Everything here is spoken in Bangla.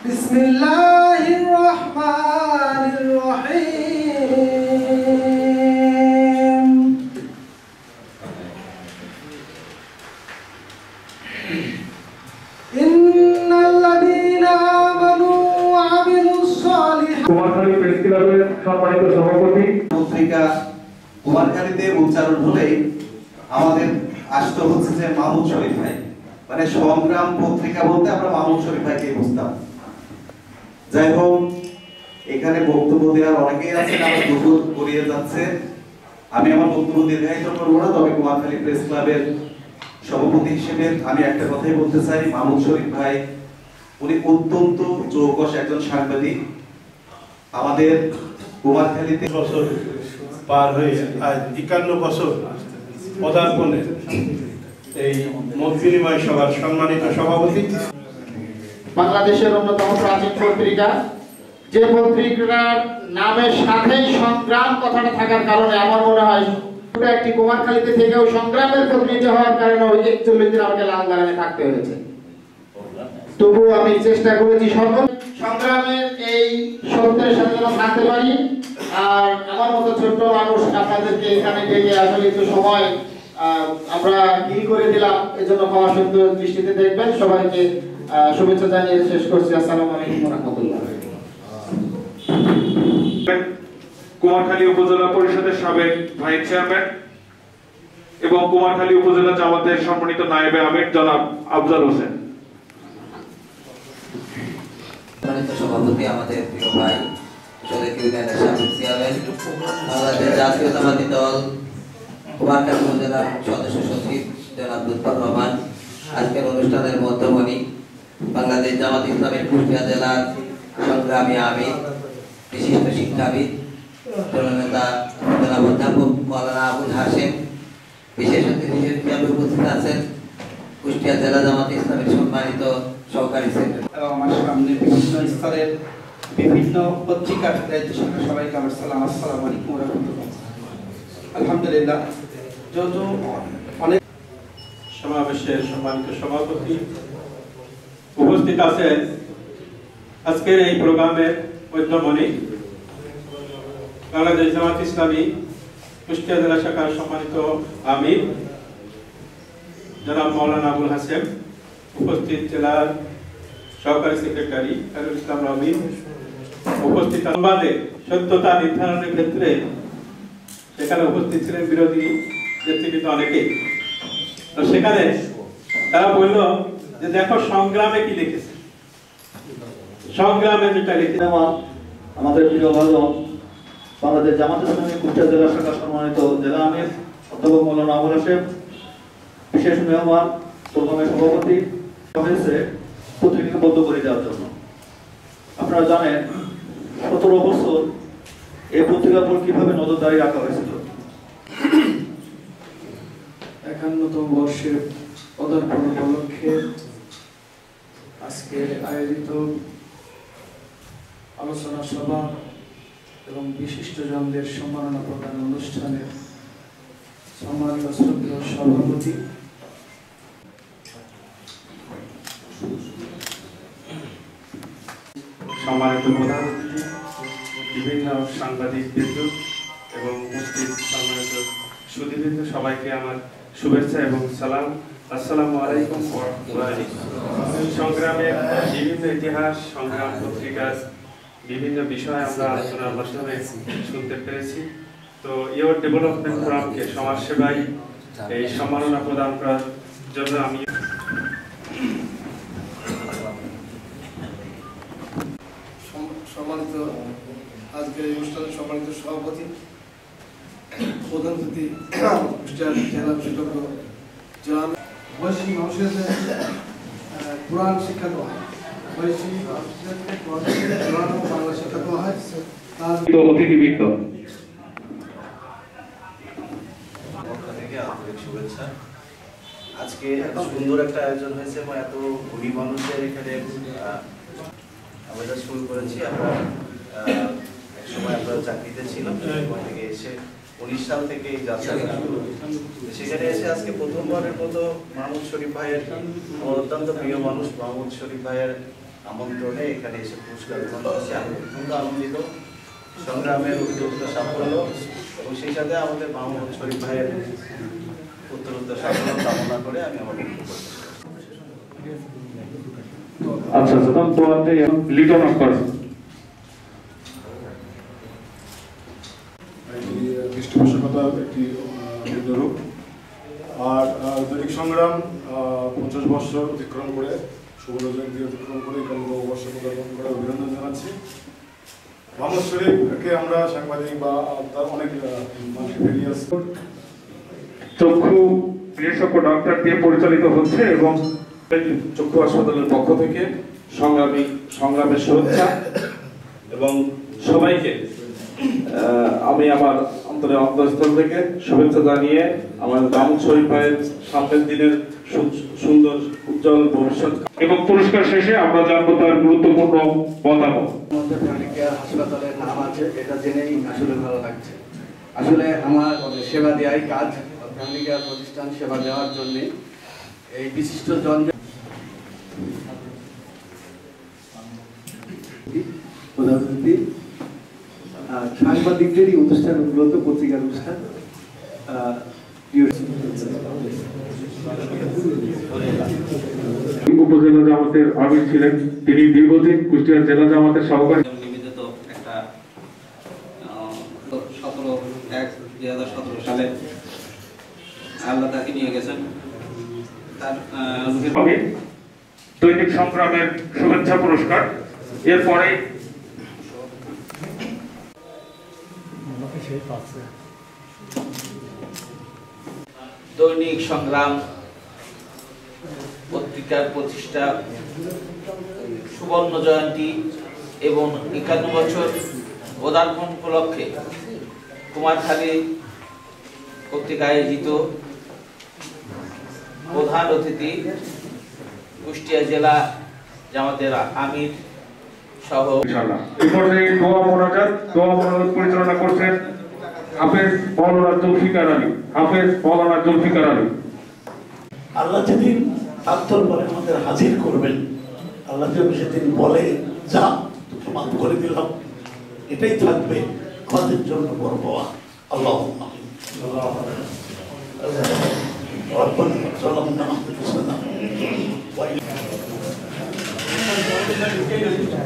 বিসমিল্লাহির রহমানির রহিম। ইন্নাল্লাযীনা আমানু ওয়া আমিলুস সালিহাত। কুমারখালী প্রেস ক্লাবের সম্মানিত সভাপতি পত্রিকা কুমারখালীতে উচ্চারণ হলেই আমাদের আসতে হচ্ছে যে মাহমুদ শরীফ ভাই, মানে সংগ্রাম পত্রিকা বলতে আমরা মাহমুদ শরীফ ভাইকে বুঝতাম। যাই হোক, এখানে বক্তব্য দেওয়ার অনেকেই আছেন, আমার দুপুর গড়িয়ে যাচ্ছে। আমি আমার বক্তব্য দীর্ঘায়িত করবো না, তবে কুমারখালী প্রেস ক্লাবের সভাপতি হিসেবে আমি একটা কথাই বলতে চাই। মাহমুদ শরীফ ভাই উনি অত্যন্ত চৌকস একজন সাংবাদিক। আমাদের কুমারখালীতে বছর পার হয়ে আজ 51 বছর পদার্পণে এই মত বিনিময় সভার সম্মানিত সভাপতি, বাংলাদেশের অন্যতম প্রাচীন পত্রিকা, যে পত্রিকার নামের সাথেই সংগ্রাম কথাটা থাকার কারণে আমার মনে হয় একটি কুমারখালীতে থেকেও সংগ্রামের প্রতিনিধি হওয়ার কারণে ওই 41 দিন আমাকে লাল দালানে থাকতে হয়েছে। তবু আমি চেষ্টা করেছি সকল সংগ্রামের এই সত্যের সাথে যেন থাকতে পারি। আর আমার মতো ছোট্ট মানুষ আপনাদেরকে এখানে ডেকে আসলে একটু সময় আমরা ডিল করে দিলাম, এজন্য ক্ষমা সুন্দর দৃষ্টিতে দেখবেন। সবাইকে শুভেচ্ছা জানিয়ে শেষ করছি। আসসালামু আলাইকুম ওয়া রাহমাতুল্লাহ। কুমারখালী উপজেলা পরিষদের সাবেক ভাইস চেয়ারম্যান এবং কুমারখালী উপজেলা জামাতের সম্মানিত নায়েবে আমির জনাব আফজাল হোসেন। সভাপতি আমাদের প্রিয় ভাই শরীফ ইউনিয়নের সাবেক চেয়ারম্যান, বাংলাদেশ জাতীয়তাবাদী দল কুমারখালী উপজেলার সদস্য সচিব জনাব লুৎফর রহমান, আজকের অনুষ্ঠানের মধ্যমণি বাংলাদেশ জামাত ইসলামী কুষ্টিয়া জেলার সংগ্রামী আমির, বিশিষ্ট শিক্ষাবিদ, জননেতা জনাব অধ্যাপক মাওলানা আবুল হাশেম, বিশেষ অতিথি হিসেবে উপস্থিত আছেন কুষ্টিয়া জেলা জামাত ইসলামের সম্মানিত সহকারী সেক্রেটারি এবং আমার সামনে বিভিন্ন স্তরের বিভিন্ন পত্রিকার দায়িত্ব শাখা সবাইকে আমার সালাম, আসসালামু আলাইকুম ওয়া রাহমাতুল্লাহ। আলহামদুলিল্লাহ, যত অনেক সমাবেশের সম্মানিত সভাপতি উপস্থিত আছেন আজকের এই প্রোগ্রামের মধ্যমণি বাংলাদেশ জামাত ইসলামী কুষ্টিয়া জেলা শাখার সম্মানিত আমির জনাব মাওলানা আবুল হাশেম, উপস্থিত জেলার সহকারী সেক্রেটারি খায়রুল ইসলাম রবি, উপস্থিত সংবাদে সত্যতা নির্ধারণের ক্ষেত্রে সেখানে উপস্থিত ছিলেন বিরোধী নেতৃবৃন্দ অনেকেই। তো সেখানে তারা বলল যে দেখো সংগ্রামে কি লিখেছে, সংগ্রামে যেটা লিখেছে। আমাদের প্রিয় ভাজন বাংলাদেশ জামাত ইসলামী কুষ্টিয়া জেলা শাখার সম্মানিত জেলা আমির অধ্যাপক মাওলানা আবুল হাশেম, বিশেষ মেহমান প্রোগ্রামের সভাপতি হয়েছে পত্রিকাকে বন্ধ করে দেওয়ার জন্য। আপনারা জানেন 17 বছর এই পত্রিকার উপর কিভাবে নজরদারি রাখা হয়েছিল। 51তম বর্ষের পদার্পণ উপলক্ষে আজকে আয়োজিত আলোচনা সভা এবং বিশিষ্টজনদের সম্মাননা প্রদান অনুষ্ঠানে সম্মানিত শ্রদ্ধেয় সভাপতি, সম্মানিত প্রধান অতিথি, বিভিন্ন সাংবাদিক বৃন্দ এবং উপস্থিত সম্মানিত সুধীবৃন্দ, সবাইকে আমার শুভেচ্ছা এবং সালাম। আসসালামু আলাইকুম ওয়া রাহমাতুল্লাহ। সংগ্রামের বিভিন্ন ইতিহাস, সংগ্রাম পত্রিকার বিভিন্ন বিষয় আমরা আলোচনার মাধ্যমে শুনতে পেরেছি। তো ইউর ডেভেলপমেন্ট ফোরামকে সমাজসেবায় এই সম্মাননা প্রদান করার জন্য আমি সম্মানিত আজকের এই অনুষ্ঠানের সম্মানিত সভাপতি, প্রধান অতিথি কুষ্টিয়া জেলা বিশেষজ্ঞ জনাব, বয়সী মানুষের পুরাণ শিক্ষা দেওয়া হয়, বয়সী বাংলা শিক্ষা দেওয়া হয়। তার অতিথিবৃন্দ আন্তরিক শুভেচ্ছা। আজকে এত সুন্দর একটা আয়োজন হয়েছে এবং এত গুণী মানুষের এখানে আমরা শুরু করেছি। আমরা একসময় আমরা চাকরিতে ছিলাম, থেকে এসে 19 সাল থেকে এই যাত্রা শুরু। সেখানে এসে আজকে প্রথমবারের মতো মাহমুদ শরীফ ভাইয়ের, অত্যন্ত প্রিয় মানুষ মাহমুদ শরীফ ভাইয়ের আমন্ত্রণে এখানে এসে পুরস্কার গ্রহণ করছি। আমি অত্যন্ত আনন্দিত, সংগ্রামের উদ্যোক্ত সাফল্য এবং সেই সাথে আমাদের মাহমুদ শরীফ ভাইয়ের উত্তরোত্তর সাফল্য কামনা করে আমি আমার বক্তব্য শেষ করছি। আচ্ছা তখন তোমাতে লিটন আক্তার পৃষ্ঠপোষকতার একটি রূপ। আর দৈনিক সংগ্রাম 50 বছর অতিক্রম করে, সুবর্ণ জয়ন্তী অতিক্রম করে 51 বর্ষ পদার্পণ করে অভিনন্দন জানাচ্ছি। মাহমুদ শরীফকে আমরা সাংবাদিক বা তার অনেক ভেরিয়াস চক্ষু বিশেষজ্ঞ ডাক্তার দিয়ে পরিচালিত হচ্ছে এবং চক্ষু হাসপাতালের পক্ষ থেকে সংগ্রামের শুভেচ্ছা এবং সবাইকে আমি আমার অন্তরের অন্তঃস্থল থেকে শুভেচ্ছা জানিয়ে আমার মাহমুদ শরীফ ভাইয়ের সামনের দিনের সুন্দর উজ্জ্বল ভবিষ্যৎ এবং পুরস্কার শেষে আমরা জানবো তার গুরুত্বপূর্ণ মতামত। হাসপাতালের নাম আছে, এটা জেনেই আসলে ভালো লাগছে। আসলে আমার সেবা দেওয়াই কাজ, ফ্যামিলি কেয়ার প্রতিষ্ঠান সেবা দেওয়ার জন্য এই বিশিষ্ট জন প্রধান অতিথি সাংবাদিকদেরই অনুষ্ঠান, মূলত পত্রিকার অনুষ্ঠান। উপজেলা জামাতের আমির ছিলেন, তিনি দীর্ঘদিন কুষ্টিয়া জেলা জামাতের সহকারী। নিবেদিত একটা 17/1/2017 সালে আল্লাহ তাকে নিয়ে গেছেন। তার দৈনিক সংগ্রামের শুভেচ্ছা পুরস্কার। এরপরে দৈনিক সংগ্রাম পত্রিকার প্রতিষ্ঠা সুবর্ণ জয়ন্তী এবং 51 বছর পদার্পণ উপলক্ষে কুমারখালী কর্তৃক আয়োজিত প্রধান অতিথি কুষ্টিয়া জেলা জামাতের আমির সহ পরিচালনা করছেন হাফেজ মৌলানা জুলফিকার আলী। আল্লাহ যেদিন তার দরবারে আমাদের হাজির করবেন, আল্লাহ সেদিন বলে যা তোকে মাফ করে দিলাম, এটাই থাকবে আমাদের জন্য বড় পাওয়া। আল্লাহ